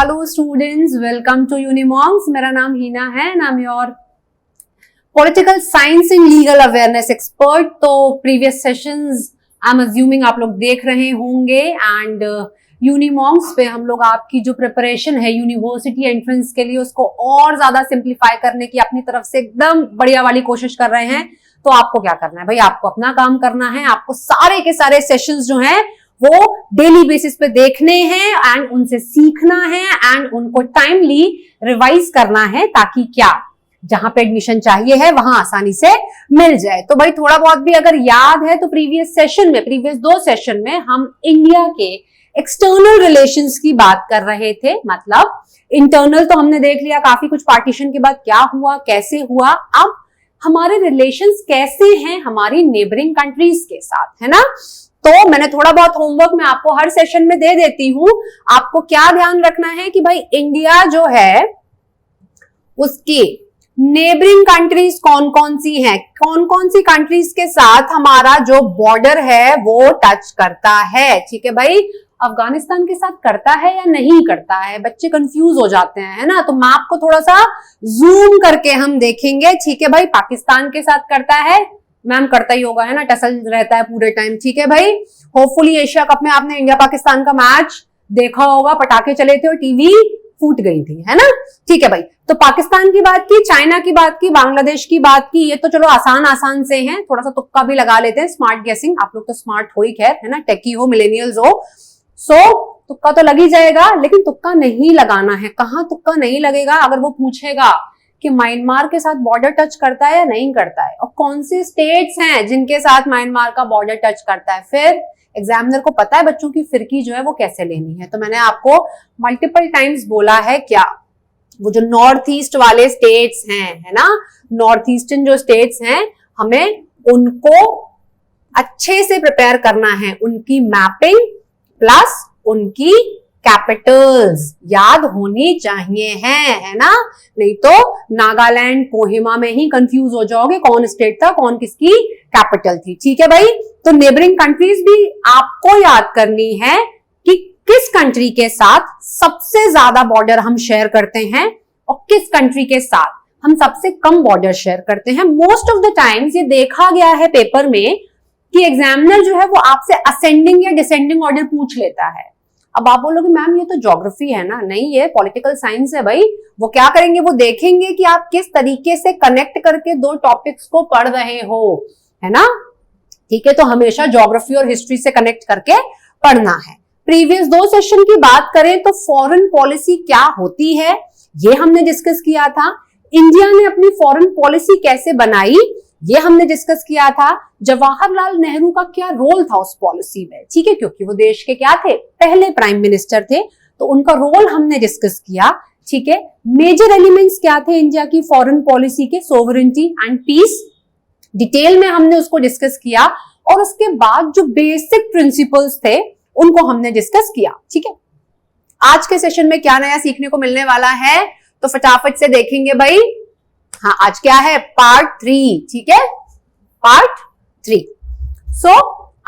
Hello students, welcome to Unimonks. मेरा नाम हीना है and I'm your political science and legal awareness expert. तो previous sessions I'm assuming आप लोग देख रहे होंगे and Unimonks पे हम लोग आपकी जो प्रिपरेशन है यूनिवर्सिटी एंट्रेंस के लिए उसको और ज्यादा सिंप्लीफाई करने की अपनी तरफ से एकदम बढ़िया वाली कोशिश कर रहे हैं। तो आपको क्या करना है भाई, आपको अपना काम करना है, आपको सारे के सारे सेशंस जो हैं वो डेली बेसिस पे देखने हैं एंड उनसे सीखना है एंड उनको टाइमली रिवाइज करना है ताकि क्या जहां पे एडमिशन चाहिए है वहां आसानी से मिल जाए। तो भाई थोड़ा बहुत भी अगर याद है तो प्रीवियस दो सेशन में हम इंडिया के एक्सटर्नल रिलेशंस की बात कर रहे थे। मतलब इंटरनल तो हमने देख लिया, काफी कुछ पार्टीशन के बाद क्या हुआ कैसे हुआ, अब हमारे रिलेशंस कैसे हैं हमारी नेबरिंग कंट्रीज के साथ, है ना। तो मैंने थोड़ा बहुत होमवर्क मैं आपको हर सेशन में दे देती हूं। आपको क्या ध्यान रखना है कि भाई इंडिया जो है उसकी नेबरिंग कंट्रीज कौन कौन सी हैं, कौन कौन सी कंट्रीज के साथ हमारा जो बॉर्डर है वो टच करता है। ठीक है भाई, अफगानिस्तान के साथ करता है या नहीं करता है, बच्चे कंफ्यूज हो जाते हैं, है ना। तो मैप को थोड़ा सा जूम करके हम देखेंगे। ठीक है भाई, पाकिस्तान के साथ करता है, मैम करता ही होगा, है ना, टसल रहता है पूरे टाइम। ठीक है भाई, होपफुली एशिया कप में आपने इंडिया पाकिस्तान का मैच देखा होगा, पटाखे चले थे और टीवी फूट गई थी, है ना। ठीक है भाई, तो पाकिस्तान की बात की, चाइना की बात की, बांग्लादेश की बात की, ये तो चलो आसान से हैं, थोड़ा सा तुक्का भी लगा लेते हैं, स्मार्ट गेसिंग। आप लोग तो स्मार्ट हो ही खैर, है ना, टेकी हो, मिलेनियल्स हो, सो तुक्का तो लग ही जाएगा। लेकिन तुक्का नहीं लगाना है। कहां तुक्का नहीं लगेगा, अगर वो पूछेगा कि म्यांमार के साथ बॉर्डर टच करता है या नहीं करता है और कौन से स्टेट्स हैं जिनके साथ म्यांमार का बॉर्डर टच करता है, फिर एग्जामिनर को पता है बच्चों की फिरकी जो है वो कैसे लेनी है। तो मैंने आपको मल्टीपल टाइम्स बोला है, क्या वो जो नॉर्थ ईस्ट वाले स्टेट्स हैं, है ना, नॉर्थ ईस्टर्न जो स्टेट्स हैं, हमें उनको अच्छे से प्रिपेयर करना है, उनकी मैपिंग प्लस उनकी कैपिटल्स याद होनी चाहिए है ना। नहीं तो नागालैंड कोहिमा में ही कंफ्यूज हो जाओगे कौन स्टेट था कौन किसकी कैपिटल थी। ठीक है भाई, तो नेबरिंग कंट्रीज भी आपको याद करनी है कि किस कंट्री के साथ सबसे ज्यादा बॉर्डर हम शेयर करते हैं और किस कंट्री के साथ हम सबसे कम बॉर्डर शेयर करते हैं। मोस्ट ऑफ द टाइम्स ये देखा गया है पेपर में कि एग्जामिनर जो है वो आपसे असेंडिंग या डिसेंडिंग ऑर्डर पूछ लेता है। अब आप बोलोगे मैम ये तो ज्योग्राफी है ना, नहीं ये पॉलिटिकल साइंस है भाई। वो क्या करेंगे, वो देखेंगे कि आप किस तरीके से कनेक्ट करके दो टॉपिक्स को पढ़ रहे हो, है ना। ठीक है, तो हमेशा ज्योग्राफी और हिस्ट्री से कनेक्ट करके पढ़ना है। प्रीवियस दो सेशन की बात करें तो फॉरेन पॉलिसी क्या होती है ये हमने डिस्कस किया था। इंडिया ने अपनी फॉरेन पॉलिसी कैसे बनाई ये हमने डिस्कस किया था। जवाहरलाल नेहरू का क्या रोल था उस पॉलिसी में, ठीक है, क्योंकि वो देश के क्या थे, पहले प्राइम मिनिस्टर थे, तो उनका रोल हमने डिस्कस किया। ठीक है, मेजर एलिमेंट्स क्या थे इंडिया की फॉरेन पॉलिसी के, सोवरेनिटी एंड पीस, डिटेल में हमने उसको डिस्कस किया। और उसके बाद जो बेसिक प्रिंसिपल्स थे उनको हमने डिस्कस किया। ठीक है, आज के सेशन में क्या नया सीखने को मिलने वाला है तो फटाफट से देखेंगे भाई। हाँ, आज क्या है, पार्ट 3। ठीक है, पार्ट 3। सो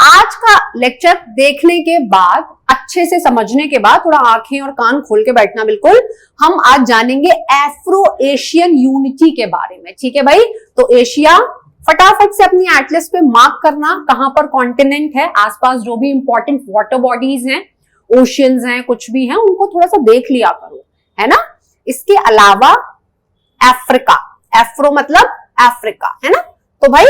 आज का लेक्चर देखने के बाद, अच्छे से समझने के बाद, थोड़ा आंखें और कान खोल के बैठना बिल्कुल, हम आज जानेंगे एफ्रो एशियन यूनिटी के बारे में। ठीक है भाई, तो एशिया फटाफट से अपनी एटलस पे मार्क करना, कहां पर कॉन्टिनेंट है, आसपास जो भी इंपॉर्टेंट वाटर बॉडीज हैं, ओशियंस हैं, कुछ भी हैं, उनको थोड़ा सा देख लिया करो, है ना। इसके अलावा अफ्रीका, एफ्रो मतलब अफ्रीका, है ना। तो भाई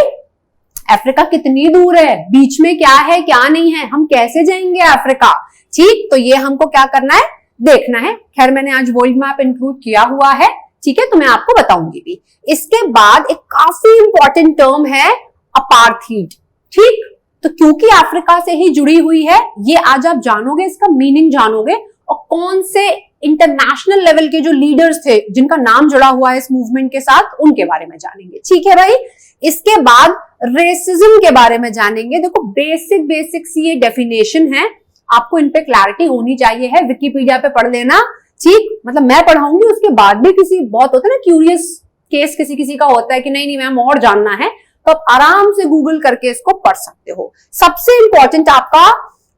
अफ्रीका कितनी दूर है, बीच में क्या है क्या नहीं है, हम कैसे जाएंगे अफ्रीका। ठीक, तो ये हमको क्या करना है, देखना है। खैर मैंने आज वर्ल्ड मैप इंक्लूड किया हुआ है, ठीक है, तो मैं आपको बताऊंगी भी। इसके बाद एक काफी इंपॉर्टेंट टर्म है अपार्थीड। ठीक, तो क्योंकि अफ्रीका से ही जुड़ी हुई है, ये आज आप जानोगे, इसका मीनिंग जानोगे और कौन से इंटरनेशनल लेवल के जो लीडर्स थे जिनका नाम जुड़ा हुआ है इस मूवमेंट के साथ, उनके बारे में जानेंगे। ठीक है भाई, इसके बाद रेसिज्म के बारे में जानेंगे। देखो बेसिक सी ये डेफिनेशन है, आपको इन पे क्लैरिटी होनी चाहिए है, विकिपीडिया पे पढ़ लेना। ठीक, मतलब मैं पढ़ाऊंगी, उसके बाद भी किसी बहुत होता है ना क्यूरियस केस, किसी का होता है कि नहीं मैम और जानना है, तो आप आराम से गूगल करके इसको पढ़ सकते हो। सबसे इंपॉर्टेंट आपका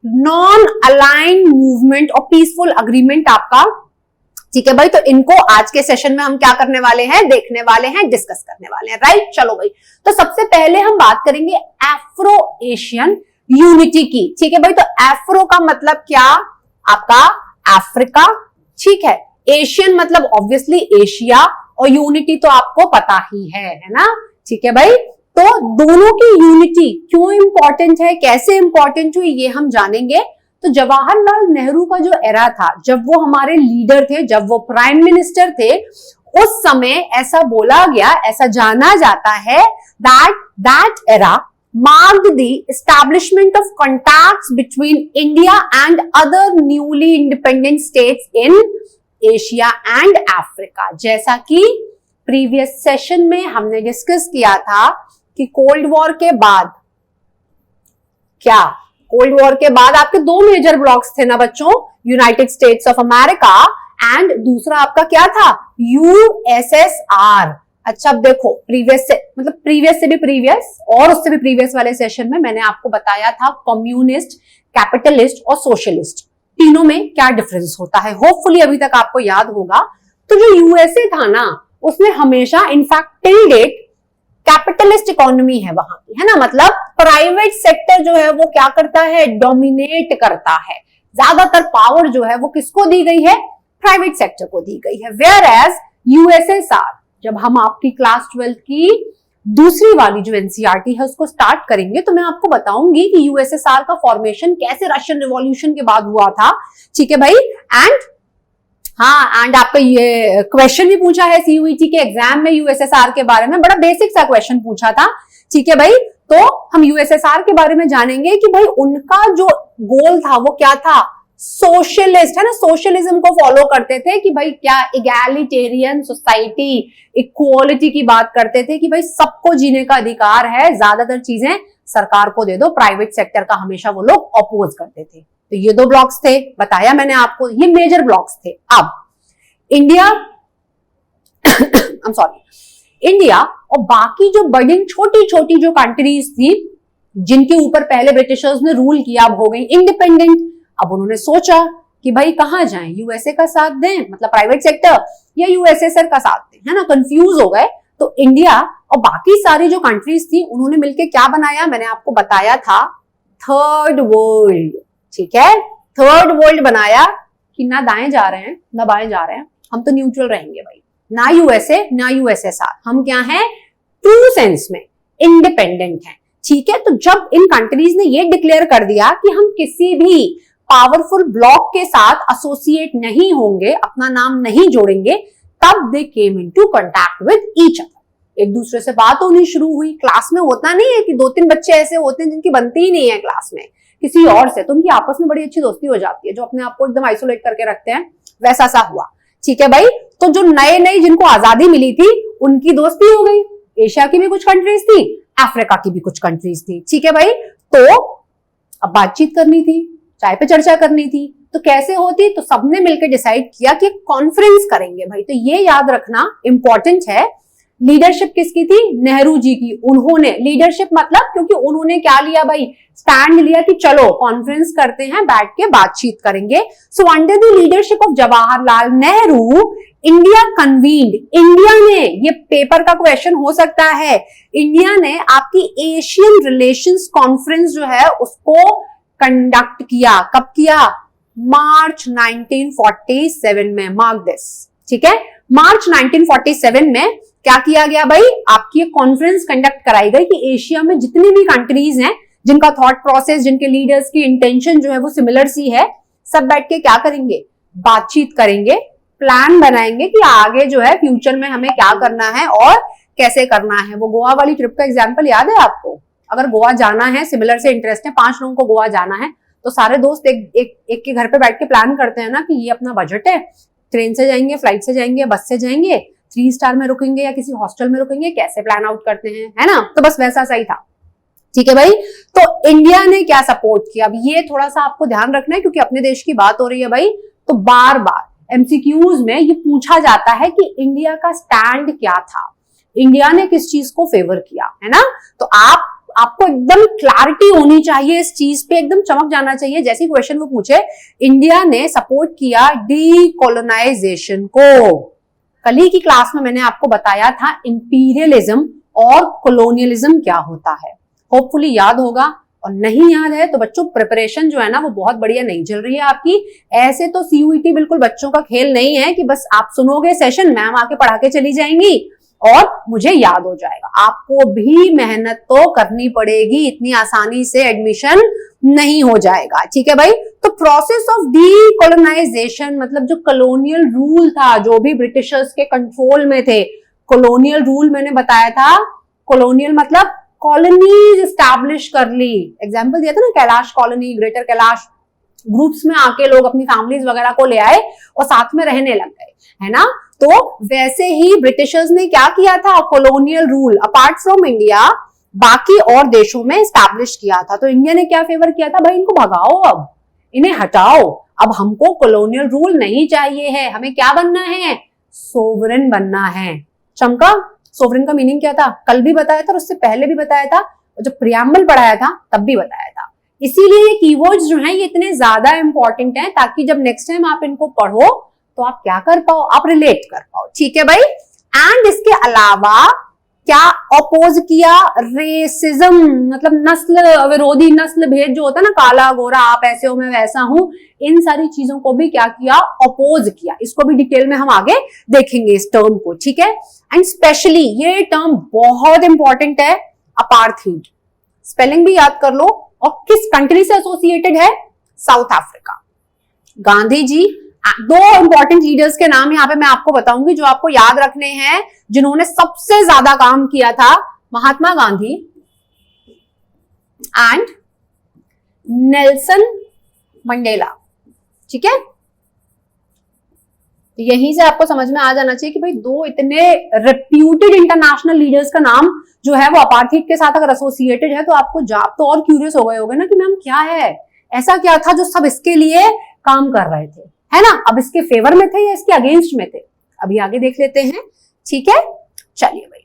नॉन अलाइंड मूवमेंट और पीसफुल अग्रीमेंट आपका ठीक है भाई, तो इनको आज के सेशन में हम क्या करने वाले हैं, देखने वाले हैं, डिस्कस करने वाले हैं, राइट। चलो भाई, तो सबसे पहले हम बात करेंगे एफ्रो एशियन यूनिटी की। ठीक है भाई, तो एफ्रो का मतलब क्या, आपका अफ्रीका, ठीक है। एशियन मतलब ऑब्वियसली एशिया, और यूनिटी तो आपको पता ही है ना, ठीक है भाई। तो दोनों की यूनिटी क्यों इंपॉर्टेंट है, कैसे इंपॉर्टेंट हुई, ये हम जानेंगे। तो जवाहरलाल नेहरू का जो एरा था, जब वो हमारे लीडर थे, जब वो प्राइम मिनिस्टर थे, उस समय ऐसा बोला गया, ऐसा जाना जाता है that era marked the establishment of contacts between India and other newly independent states in Asia and Africa। जैसा कि प्रीवियस सेशन में हमने डिस्कस किया था कि कोल्ड वॉर के बाद क्या, कोल्ड वॉर के बाद आपके दो मेजर ब्लॉक्स थे ना बच्चों, United states of America and दूसरा आपका क्या था, यूएसएसआर। अच्छा अब देखो, प्रीवियस से भी प्रीवियस और उससे भी प्रीवियस वाले सेशन में मैंने आपको बताया था कम्युनिस्ट, कैपिटलिस्ट और सोशलिस्ट तीनों में क्या डिफरेंस होता है, होपफुली अभी तक आपको याद होगा। तो जो यूएसए था ना, उसमें हमेशा in fact till date capitalist economy है वहां की, है ना, मतलब प्राइवेट सेक्टर जो है वो क्या करता है, डोमिनेट करता है। ज्यादातर पावर जो है वो किसको दी गई है, प्राइवेट सेक्टर को दी गई है। वेयर एज यूएसएसआर, जब हम आपकी क्लास 12 की दूसरी वाली जो एनसीईआरटी है उसको स्टार्ट करेंगे तो मैं आपको बताऊंगी कि यूएसएसआर का फॉर्मेशन कैसे रशियन रिवॉल्यूशन के बाद हुआ था, ठीक है भाई। एंड आपका ये क्वेश्चन भी पूछा है सीयूईटी के एग्जाम में यूएसएसआर के बारे में, बड़ा बेसिक सा क्वेश्चन पूछा था, ठीक है भाई। तो हम यूएसएसआर के बारे में जानेंगे कि भाई उनका जो गोल था वो क्या था, सोशलिस्ट, है ना, सोशलिज्म को फॉलो करते थे कि भाई क्या, इगैलिटेरियन सोसाइटी, इक्वालिटी की बात करते थे कि भाई सबको जीने का अधिकार है, ज्यादातर चीजें सरकार को दे दो, प्राइवेट सेक्टर का हमेशा वो लोग अपोज करते थे। तो ये दो ब्लॉक्स थे, बताया मैंने आपको, ये मेजर ब्लॉक्स थे। अब इंडिया इंडिया और बाकी जो बड़ी छोटी छोटी जो कंट्रीज थी जिनके ऊपर पहले ब्रिटिशर्स ने रूल किया, अब हो गई इंडिपेंडेंट। अब उन्होंने सोचा कि भाई कहां जाएं, यूएसए का साथ दें, मतलब प्राइवेट सेक्टर, या यूएसएसआर का साथ दें, है ना, कंफ्यूज हो गए। तो इंडिया और बाकी सारी जो कंट्रीज थी उन्होंने मिलकर क्या बनाया, मैंने आपको बताया था थर्ड वर्ल्ड, ठीक है, थर्ड वर्ल्ड बनाया कि ना दाएं जा रहे हैं ना बाएं जा रहे हैं, हम तो न्यूट्रल रहेंगे भाई, ना यूएसए ना यूएसएसआर, हम क्या हैं, ट्रू सेंस में इंडिपेंडेंट हैं, ठीक है। तो जब इन कंट्रीज ने ये डिक्लेयर कर दिया कि हम किसी भी पावरफुल ब्लॉक के साथ एसोसिएट नहीं होंगे, अपना नाम नहीं जोड़ेंगे, तब they came into contact with each other, एक दूसरे से बात होनी शुरू हुई। क्लास में होता नहीं है कि दो तीन बच्चे ऐसे होते हैं जिनकी बनती ही नहीं है क्लास में किसी और से, तो उनकी आपस में बड़ी अच्छी दोस्ती हो जाती है, जो अपने आप को एकदम आइसोलेट करके रखते हैं, वैसा सा हुआ, ठीक है भाई। तो जो नए नए जिनको आजादी मिली थी उनकी दोस्ती हो गई, एशिया की भी कुछ कंट्रीज थी, अफ्रीका की भी कुछ कंट्रीज थी, ठीक है भाई। तो अब बातचीत करनी थी, चाय पे चर्चा करनी थी, तो कैसे होती, तो सबने मिलकर डिसाइड किया कि कॉन्फ्रेंस करेंगे भाई। तो ये याद रखना इंपॉर्टेंट है, लीडरशिप किसकी थी, नेहरू जी की। उन्होंने लीडरशिप मतलब, क्योंकि उन्होंने क्या लिया भाई, स्टैंड लिया कि चलो कॉन्फ्रेंस करते हैं, बैठ के बातचीत करेंगे। So under the leadership of Jawaharlal Nehru India convened, India ने, ये पेपर का क्वेश्चन हो सकता है, इंडिया ने आपकी एशियन रिलेशंस कॉन्फ्रेंस जो है उसको कंडक्ट किया। कब किया, मार्च 1947 में, मार्क दिस, ठीक है, मार्च 1947 में क्या किया गया भाई, आपकी एक कॉन्फ्रेंस कंडक्ट कराई गई कि एशिया में जितनी भी कंट्रीज हैं जिनका थॉट प्रोसेस, जिनके लीडर्स की इंटेंशन जो है वो सिमिलर सी है, सब बैठ के क्या करेंगे, बातचीत करेंगे, प्लान बनाएंगे कि आगे जो है फ्यूचर में हमें क्या करना है और कैसे करना है। वो गोवा वाली ट्रिप का एग्जाम्पल याद है आपको, अगर गोवा जाना है, सिमिलर से इंटरेस्ट है, 5 लोगों को गोवा जाना है, तो सारे दोस्त एक के घर पे बैठ के प्लान करते हैं ना कि ये अपना बजट है, ट्रेन से जाएंगे, फ्लाइट से जाएंगे, बस से जाएंगे, 3 स्टार में रुकेंगे या किसी हॉस्टल में रुकेंगे, कैसे प्लान आउट करते हैं, है ना। तो बस वैसा सही था, ठीक है भाई। तो इंडिया ने क्या सपोर्ट किया, अब ये थोड़ा सा आपको ध्यान रखना है क्योंकि अपने देश की बात हो रही है भाई, तो बार बार एमसीक्यूज में ये पूछा जाता है कि इंडिया का स्टैंड क्या था, इंडिया ने किस चीज को फेवर किया, है ना। तो आपको एकदम एकदम क्लैरिटी होनी चाहिए इस चीज पे, एकदम चमक जाना चाहिए। जैसे क्वेश्चन वो पूछे, इंडिया ने सपोर्ट किया डीकोलोनाइजेशन को। कल ही की क्लास में मैंने आपको बताया था इंपीरियलिज्म और कोलोनियलिज्म क्या होता है, होपफुली याद होगा। और नहीं याद है तो बच्चों प्रिपरेशन जो है ना वो बहुत बढ़िया नहीं चल रही है आपकी। ऐसे तो सीयूईटी बिल्कुल बच्चों का खेल नहीं है कि बस आप सुनोगे सेशन, मैम आके पढ़ा के चली जाएंगी और मुझे याद हो जाएगा। आपको भी मेहनत तो करनी पड़ेगी, इतनी आसानी से एडमिशन नहीं हो जाएगा, ठीक है भाई। तो प्रोसेस ऑफ डीकोलोनाइजेशन मतलब जो कॉलोनियल रूल था, जो भी ब्रिटिशर्स के कंट्रोल में थे, कॉलोनियल रूल मैंने बताया था, कॉलोनियल मतलब कॉलोनीज स्टैब्लिश कर ली। एग्जाम्पल दिया था ना, Kailash colony, greater Kailash, groups में आके लोग अपनी फैमिलीज वगैरह को ले आए और साथ में रहने लग गए, है ना। तो वैसे ही ब्रिटिशर्स ने क्या किया था, colonial rule apart from India बाकी और देशों में स्टैब्लिश किया था। तो इंडिया ने क्या फेवर किया था, भाई इनको भगाओ, अब इन्हें हटाओ, अब हमको कॉलोनियल रूल नहीं चाहिए है, हमें क्या बनना है, सोवरेन बनना है। चमका, सोवरेन का मीनिंग क्या था, कल भी बताया था और उससे पहले भी बताया था, और जब प्रियम्बल पढ़ाया था तब भी बताया था। इसीलिए ये कीवर्ड्स जो हैं ये इतने ज्यादा इंपॉर्टेंट हैं, ताकि जब नेक्स्ट टाइम आप इनको पढ़ो तो आप क्या कर पाओ, आप रिलेट कर पाओ, ठीक है भाई। एंड इसके अलावा क्या अपोज किया, रेसिज्म मतलब नस्ल विरोधी, नस्ल भेद जो होता है ना, काला गोरा, आप ऐसे हो मैं वैसा हूं, इन सारी चीजों को भी क्या किया, अपोज किया। इसको भी डिटेल में हम आगे देखेंगे इस टर्म को, ठीक है। एंड स्पेशली ये टर्म बहुत इंपॉर्टेंट है, अपार्थीड, स्पेलिंग भी याद कर लो। और किस कंट्री से एसोसिएटेड है, साउथ अफ्रीका। गांधी जी, दो इंपॉर्टेंट लीडर्स के नाम यहां पे मैं आपको बताऊंगी जो आपको याद रखने हैं, जिन्होंने सबसे ज्यादा काम किया था, Mahatma Gandhi and Nelson Mandela, ठीक है। यहीं से आपको समझ में आ जाना चाहिए कि भाई दो इतने रेप्यूटेड इंटरनेशनल लीडर्स का नाम जो है वो अपार्थीड के साथ अगर एसोसिएटेड है, तो आपको आप तो और क्यूरियस हो गए होगे ना कि मैम क्या है, ऐसा क्या था जो सब इसके लिए काम कर रहे थे, है ना। अब इसके फेवर में थे या इसके अगेंस्ट में थे, अभी आगे देख लेते हैं, ठीक है। चलिए भाई,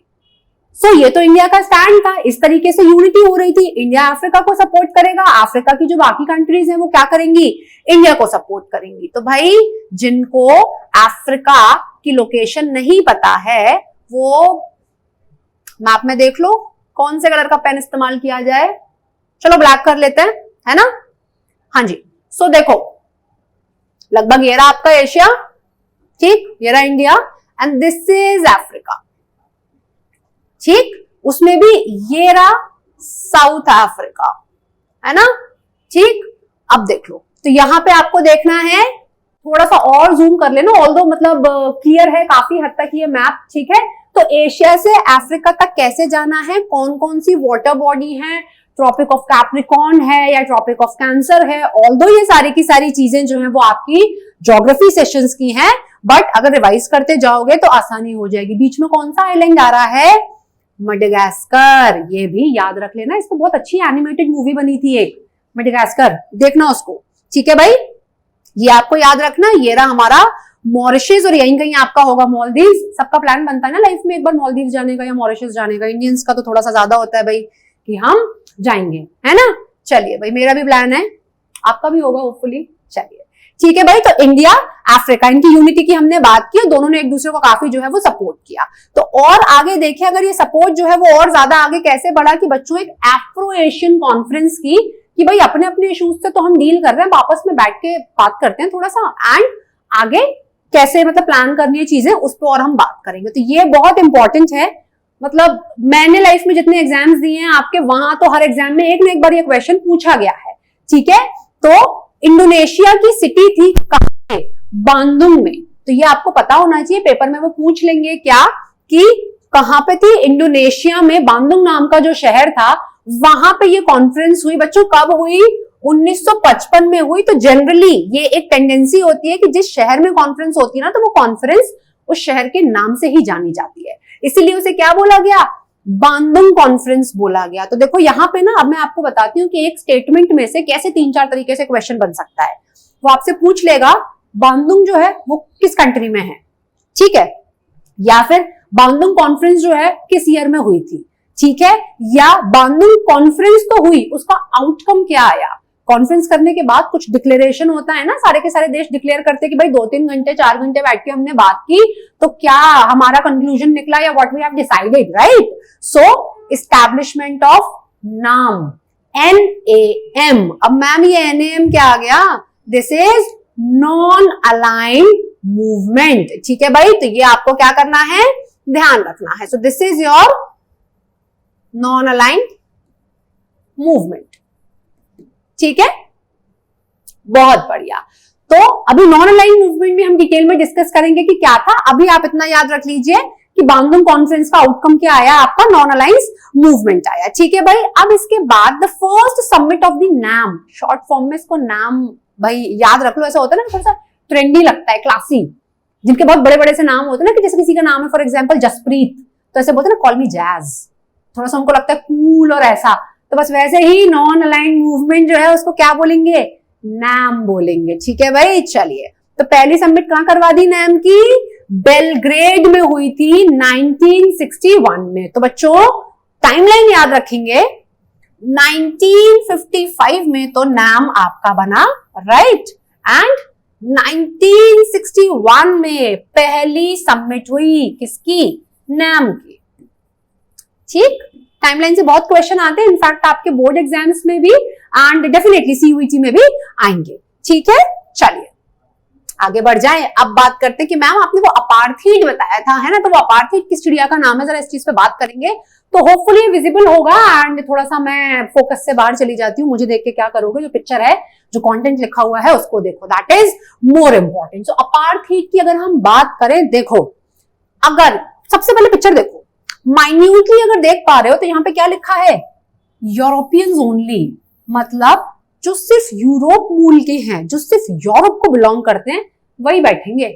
सो ये तो इंडिया का स्टैंड था, इस तरीके से यूनिटी हो रही थी, इंडिया अफ्रीका को सपोर्ट करेगा, अफ्रीका की जो बाकी कंट्रीज हैं वो क्या करेंगी, इंडिया को सपोर्ट करेंगी। तो भाई जिनको अफ्रीका की लोकेशन नहीं पता है वो मैप में देख लो कौन से कलर का पेन इस्तेमाल किया जाए, चलो ब्लैक कर लेते हैं, है ना। हाँ जी, सो देखो लगभग ये रहा आपका एशिया, ठीक, ये रहा India and this is Africa, ठीक। उसमें भी ये रहा साउथ अफ्रीका, है ना, ठीक। अब देख लो, तो यहां पे आपको देखना है, थोड़ा सा और जूम कर लेना, ऑल्दो मतलब क्लियर है काफी हद तक ये मैप, ठीक है। तो एशिया से अफ्रीका तक कैसे जाना है, कौन कौन सी वाटर बॉडी है, ट्रॉपिक ऑफ कैप्रिकॉर्न है या ट्रॉपिक ऑफ कैंसर है, ऑल्दो ये सारी की सारी चीजें जो है वो आपकी ज्योग्राफी सेशंस की हैं, बट अगर रिवाइज करते जाओगे तो आसानी हो जाएगी। बीच में कौन सा आइलैंड आ रहा है, मडागास्कर, ये भी याद रख लेना, इसको बहुत अच्छी एनिमेटेड मूवी बनी थी एक, मडागास्कर, देखना उसको, ठीक है भाई। ये आपको याद रखना, ये रहा हमारा मॉरिशस और यहीं कहीं आपका होगा मालदीव्स। सबका प्लान बनता है ना लाइफ में एक बार मालदीव्स जाने का या मॉरिशस जाने का, इंडियंस का तो थोड़ा सा ज्यादा होता है भाई कि हम जाएंगे, है ना। चलिए भाई, मेरा भी प्लान है, आपका भी होगा होपफुली, चलिए ठीक है भाई। तो इंडिया अफ्रीका, इनकी यूनिटी की हमने बात की, दोनों ने एक दूसरे को काफी जो है वो सपोर्ट किया। तो और आगे देखिए, अगर ये सपोर्ट जो है वो और ज्यादा आगे कैसे बढ़ा कि बच्चों एक एफ्रो एशियन कॉन्फ्रेंस की, कि भाई अपने अपने इश्यूज से तो हम डील कर रहे हैं, आपस में बैठ के बात करते हैं थोड़ा सा, एंड आगे कैसे मतलब प्लान करनी है चीजें, उस पर और हम बात करेंगे। तो ये बहुत इंपॉर्टेंट है, मतलब मैंने लाइफ में जितने एग्जाम्स दिए हैं आपके, वहां तो हर एग्जाम में एक ना एक बार ये क्वेश्चन पूछा गया है, ठीक है। तो इंडोनेशिया की सिटी थी कहां, बांदुंग में, तो ये आपको पता होना चाहिए, पेपर में वो पूछ लेंगे क्या कि कहां पे थी, इंडोनेशिया में बांदुंग नाम का जो शहर था वहां पे ये कॉन्फ्रेंस हुई। बच्चों कब हुई, 1955 में हुई। तो जनरली ये एक टेंडेंसी होती है कि जिस शहर में कॉन्फ्रेंस होती है ना, तो वो कॉन्फ्रेंस उस शहर के नाम से ही जानी जाती है, इसीलिए उसे क्या बोला गया, बांदुंग कॉन्फ्रेंस बोला गया। तो देखो यहाँ पे ना, अब मैं आपको बताती हूँ कि एक स्टेटमेंट में से कैसे 3-4 तरीके से क्वेश्चन बन सकता है। वो आपसे पूछ लेगा बांदुंग जो है वो किस कंट्री में है, ठीक है, या फिर बांदुंग कॉन्फ्रेंस जो है किस ईयर में हुई थी, ठीक है, या बांदुंग कॉन्फ्रेंस तो हुई, उसका आउटकम क्या आया? कॉन्फ्रेंस करने के बाद कुछ डिक्लेरेशन होता है ना, सारे के सारे देश डिक्लेयर करते हैं कि भाई 2-3 घंटे 4 घंटे बैठ के हमने बात की, तो क्या हमारा कंक्लूजन निकला या what we have decided, right? So establishment of NAM, NAM। अब मैम ये NAM क्या आ गया? This is non aligned movement. ठीक है भाई, तो ये आपको क्या करना है, ध्यान रखना है। So this is your non aligned movement. ठीक है, बहुत बढ़िया। तो अभी नॉन अलाइंड मूवमेंट में हम डिटेल में डिस्कस करेंगे कि क्या था। अभी आप इतना याद रख लीजिए कि बांदुंग कॉन्फ्रेंस का आउटकम क्या आया, आपका नॉन अलाइंस मूवमेंट आया। ठीक है भाई, अब इसके बाद the first summit of the नाम, शॉर्ट फॉर्म में इसको नाम भाई याद रख लो। ऐसा होता है ना, थोड़ा सा ट्रेंडी लगता है, क्लासी, जिनके बहुत बड़े बड़े से नाम होते हैं ना, कि जैसे किसी का नाम है फॉर एग्जाम्पल जसप्रीत, तो ऐसे बोलते हैं ना कॉल मी जैज, थोड़ा सा उनको लगता है कूल और ऐसा। तो बस वैसे ही नॉन अलाइंड मूवमेंट जो है उसको क्या बोलेंगे, नाम बोलेंगे। ठीक है भाई, चलिए, तो पहली समिट कहां करवा दी नाम की? बेलग्रेड में हुई थी 1961 में। तो बच्चों टाइमलाइन याद रखेंगे, 1955 में तो नाम आपका बना, राइट, एंड 1961 में पहली समिट हुई किसकी, नाम की। ठीक, टाइमलाइन से बहुत क्वेश्चन आते हैं, इनफैक्ट आपके बोर्ड एग्जाम्स में भी एंड डेफिनेटली CUET में भी आएंगे। ठीक है, चलिए आगे बढ़ जाएं। अब बात करते हैं कि मैम आपने वो अपार्थीड बताया था, है ना, तो वो अपार्थीड किस चिड़िया का नाम है, जरा इस चीज पे बात करेंगे तो होपफुली विजिबल होगा। एंड थोड़ा सा मैं फोकस से बाहर चली जाती हूँ, मुझे देख के क्या करोगे, जो पिक्चर है, जो कंटेंट लिखा हुआ है उसको देखो, that is more important. So apartheid की अगर हम बात करें, देखो अगर सबसे पहले पिक्चर देखो, माइन्यूटली अगर देख पा रहे हो तो यहाँ पे क्या लिखा है, यूरोपियंस ओनली, मतलब जो सिर्फ यूरोप मूल के हैं, जो सिर्फ यूरोप को बिलोंग करते हैं वही बैठेंगे,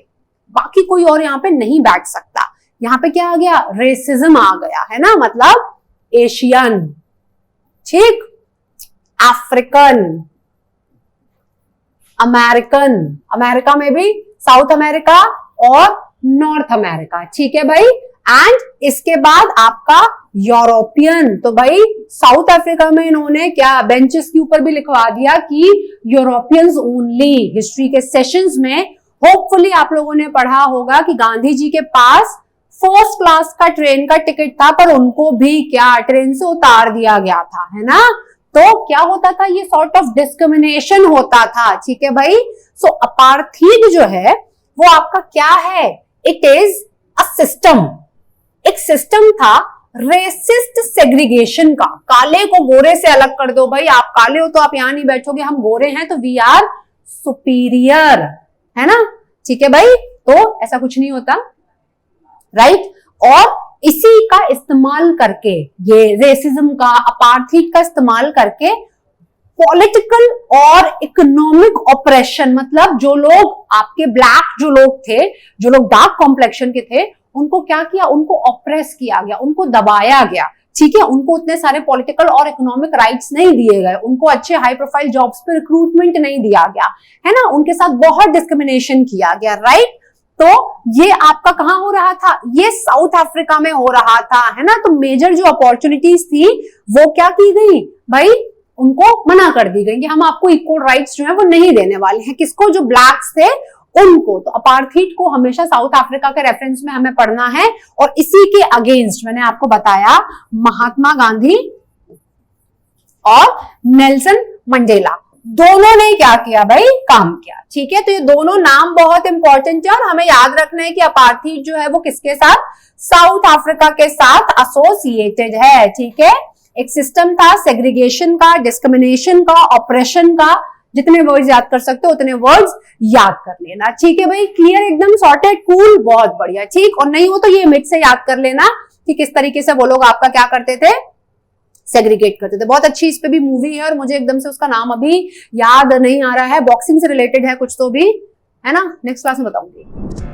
बाकी कोई और यहाँ पे नहीं बैठ सकता। यहाँ पे क्या आ गया, रेसिज्म आ गया, है ना, मतलब एशियन, ठीक, अफ्रीकन, अमेरिकन, अमेरिका में भी साउथ अमेरिका और नॉर्थ अमेरिका। ठीक है भाई, एंड इसके बाद आपका यूरोपियन, तो भाई साउथ अफ्रीका में इन्होंने क्या बेंचेस के ऊपर भी लिखवा दिया कि यूरोपियंस ओनली। हिस्ट्री के सेशंस में होपफुली आप लोगों ने पढ़ा होगा कि गांधी जी के पास फर्स्ट क्लास का ट्रेन का टिकट था, पर उनको भी क्या ट्रेन से उतार दिया गया था, है ना। तो क्या होता था, ये सॉर्ट ऑफ डिस्क्रिमिनेशन होता था। ठीक है भाई, सो अपार्थीड जो है वो आपका क्या है, इट इज अ सिस्टम, एक सिस्टम था रेसिस्ट सेग्रीगेशन का। काले को गोरे से अलग कर दो, भाई आप काले हो तो आप यहां नहीं बैठोगे, हम गोरे हैं तो वी आर सुपीरियर, है ना। ठीक है भाई, तो ऐसा कुछ नहीं होता, राइट। और इसी का इस्तेमाल करके, ये रेसिज्म का, अपार्थीड का इस्तेमाल करके पॉलिटिकल और इकोनॉमिक ऑपरेशन, मतलब जो लोग आपके ब्लैक जो लोग थे, जो लोग डार्क कॉम्प्लेक्शन के थे, उनको क्या किया, उनको ऑप्रेस किया गया, उनको दबाया गया। ठीक है, उनको उतने सारे पॉलिटिकल और इकोनॉमिक राइट्स नहीं दिए गए, उनको अच्छे हाई प्रोफाइल जॉब्स पे रिक्रूटमेंट नहीं दिया गया, है ना, उनके साथ बहुत डिस्क्रिमिनेशन किया गया, राइट। तो ये आपका कहां हो रहा था, ये साउथ अफ्रीका में हो रहा था, है ना। तो मेजर जो अपॉर्चुनिटीज थी वो क्या की गई भाई, उनको मना कर दी गई कि हम आपको इक्वल राइट्स जो है वो नहीं देने वाले हैं, किसको, जो ब्लैक्स थे उनको। तो अपार्थीड को हमेशा साउथ अफ्रीका के रेफरेंस में हमें पढ़ना है, और इसी के अगेंस्ट मैंने आपको बताया महात्मा गांधी और नेल्सन मंडेला, दोनों ने क्या किया भाई, काम किया। ठीक है, तो ये दोनों नाम बहुत इंपॉर्टेंट है और हमें याद रखना है कि अपार्थीड जो है वो किसके साथ, साउथ अफ्रीका के साथ एसोसिएटेड है। ठीक है, एक सिस्टम था सेग्रीगेशन का, डिस्क्रिमिनेशन का, ऑपरेशन का। जितने वर्ड्स याद कर सकते हो उतने वर्ड्स याद कर लेना। ठीक है भाई, क्लियर, एकदम सॉर्टेड, कूल, बहुत बढ़िया। ठीक, और नहीं हो तो ये मिड से याद कर लेना कि किस तरीके से वो लोग आपका क्या करते थे, सेग्रीगेट करते थे। बहुत अच्छी इस पे भी मूवी है और मुझे एकदम से उसका नाम अभी याद नहीं आ रहा है, बॉक्सिंग से रिलेटेड है कुछ तो भी, है ना, नेक्स्ट क्लास में बताऊंगी।